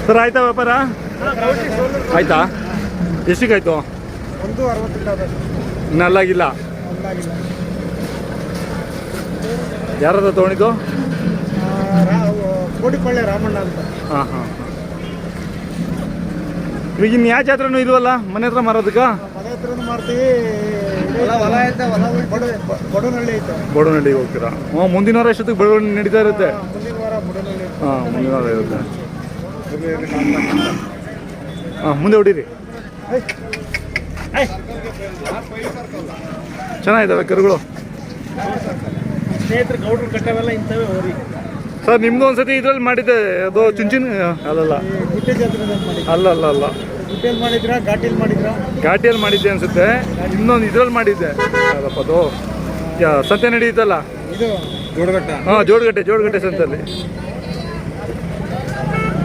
Sir ಆಯ್ತಾ ವ್ಯಾಪಾರ ಆಯ್ತಾ? ಎಷ್ಟಿಗಾಯ್ತು? 1.60 ಇನ್ನಲ್ಲಾಗಿಲ್ಲ. ಯಾರದ ತೊಗೊಂಡಿದ್ದು? ಕೋಡಿಪಳ್ಳಿ ರಾಮಣ್ಣ ಅಂತ. ಹಾಂ ಹಾಂ. ಈಗ ಇನ್ನು ಯಾವ ಜಾತ್ರೆನೂ ಇಲ್ವಲ್ಲ ಮನೆ ಹತ್ರ ಮಾರೋದಕ್ಕೆ? ಮನೆ ಹತ್ರನೂ ಮಾಡ್ತೀವಿ. ಹೊಲ ಐತೆ, ಬಡವನಹಳ್ಳಿ ಐತೆ. ಬಡವನಹಳ್ಳಿಗೆ ಹೋಗ್ತೀರಾ? ಹ್ಞೂ, ಮುಂದಿನ ವಾರ ಎಷ್ಟೊತ್ತಿಗೆ ಬಡವನಹಳ್ಳಿ ನಡೀತಾ ಇರುತ್ತೆ? ಮುಂದಿನ ವಾರ ಬಡವನಹಳ್ಳಿ. ಹಾಂ, ಮುಂದಿನ ವಾರ ಇರುತ್ತೆ. ಹಾಂ, ಮುಂದೆ ಹೊಡೀರಿ. ಚೆನ್ನಾಗಿದ್ದಾವೆ ಕರುಗಳು. ಸ್ನೇಹಿತರು ಗೌಡ್ರು ಕಟ್ಟವೆಲ್ಲ ಇಂಥವೇ ಹೋರಿ. ಸರ್ ನಿಮ್ದು ಒಂದ್ಸತಿ ಇದ್ರಲ್ಲಿ ಮಾಡಿದ್ದೆ, ಅದು ಚುಂಚಿನ ಅಲ್ಲಲ್ಲ ಗುಟ್ಟೆ ಜಾತ್ರೆದಲ್ಲಿ ಮಾಡಿ. ಅಲ್ಲ ಅಲ್ಲ ಅಲ್ಲ ಗುಟ್ಟೆಯಲ್ಲಿ ಮಾಡಿದ್ರಾ ಘಾಟಿಯಲ್ಲಿ ಮಾಡಿದ್ರಾ? ಘಾಟಿಯಲ್ಲಿ ಮಾಡಿದ್ದೆ ಅನ್ಸುತ್ತೆ. ಇನ್ನೊಂದು ಇದ್ರಲ್ಲಿ ಮಾಡಿದ್ದೆ, ಅದಪ್ಪ ಅದು ಸಂತೆ ನಡೆಯುತ್ತಲ್ಲ, ಇದು ಜೋಡಗಟ್ಟ. ಹಾಂ, ಜೋಡಗಟ್ಟೆ ಸಂತೆಯಲ್ಲಿ.